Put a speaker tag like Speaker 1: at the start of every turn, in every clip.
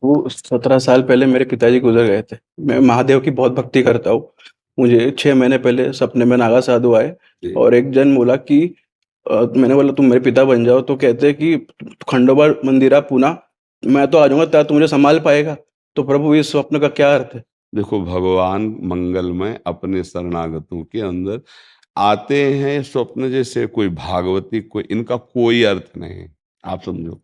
Speaker 1: वो 17 साल पहले मेरे पिताजी गुजर गए थे। मैं महादेव की बहुत भक्ति करता हूँ। मुझे 6 महीने पहले सपने में नागा साधु आए
Speaker 2: जी।
Speaker 1: और एक जन बोला कि मैंने बोला तुम मेरे पिता बन जाओ, तो कहते हैं कि खंडोबा मंदिरा पूना, मैं तो आ जाऊंगा, क्या तू मुझे संभाल पाएगा? तो प्रभु, इस स्वप्न का क्या अर्थ है?
Speaker 2: देखो, भगवान मंगलमय अपने शरणागतों के अंदर आते हैं स्वप्न जैसे, कोई भागवती, कोई इनका कोई अर्थ नहीं। आप समझो,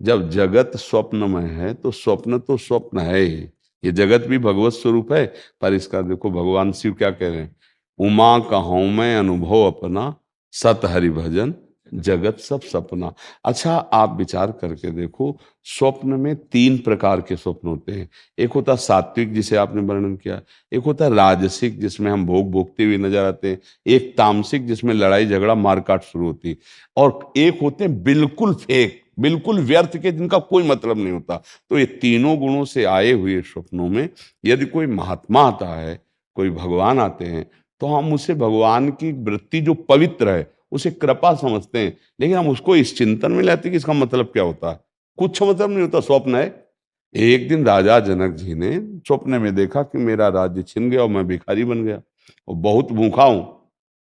Speaker 2: जब जगत स्वप्नमय है तो स्वप्न तो स्वप्न है ही। ये जगत भी भगवत स्वरूप है। पर इसका देखो भगवान शिव क्या कह रहे हैं, उमा कहूँ मैं अनुभव अपना, सत हरि भजन जगत सब सपना। अच्छा, आप विचार करके देखो, स्वप्न में तीन प्रकार के स्वप्न होते हैं। एक होता सात्विक, जिसे आपने वर्णन किया। एक होता राजसिक, जिसमें हम भोग भोगते हुए नजर आते हैं। एक तामसिक, जिसमें लड़ाई झगड़ा मारकाट शुरू होती है। और एक होते हैं बिल्कुल फेक, बिल्कुल व्यर्थ के, जिनका कोई मतलब नहीं होता। तो ये तीनों गुणों से आए हुए स्वप्नों में यदि कोई महात्मा आता है, कोई भगवान आते हैं, तो हम उसे भगवान की वृत्ति जो पवित्र है उसे कृपा समझते हैं। लेकिन हम उसको इस चिंतन में लेते हैं कि इसका मतलब क्या होता है। कुछ मतलब नहीं होता, स्वप्न है। एक दिन राजा जनक जी ने स्वप्न में देखा कि मेरा राज्य छिन गया और मैं भिखारी बन गया और बहुत भूखा हूं।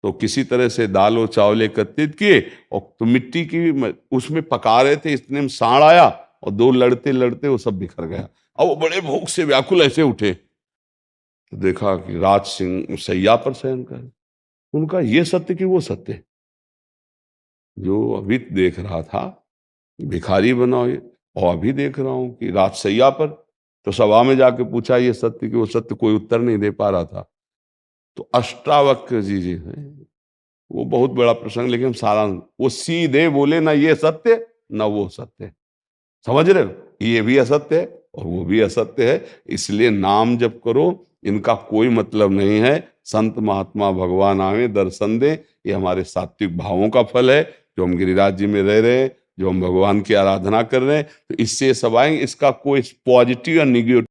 Speaker 2: तो किसी तरह से दाल और चावल एकत्रित किए और तो मिट्टी की उसमें पका रहे थे, इतने में सांड आया और दो लड़ते लड़ते वो सब बिखर गया। और वो बड़े भूख से व्याकुल ऐसे उठे, तो देखा कि राज सिंह सैया पर शयन कर। उनका ये सत्य कि वो सत्य जो अभी देख रहा था, भिखारी बना ये, और अभी देख रहा हूं कि राजसैया पर। तो सभा में जाके पूछा ये सत्य कि वो सत्य, कोई उत्तर नहीं दे पा रहा था। तो अष्टावक्र जी हैं, वो बहुत बड़ा प्रसंग, लेकिन सारा वो सीधे बोले, ना ये सत्य ना वो सत्य। समझ रहे हो, ये भी असत्य है और वो भी असत्य है। इसलिए नाम जप करो, इनका कोई मतलब नहीं है। संत महात्मा भगवान आवे दर्शन दे, ये हमारे सात्विक भावों का फल है, जो हम गिरिराज जी में रह रहे हैं, जो हम भगवान की आराधना कर रहे हैं। तो इससे सब आएंगे, इसका कोई पॉजिटिव या निगेटिव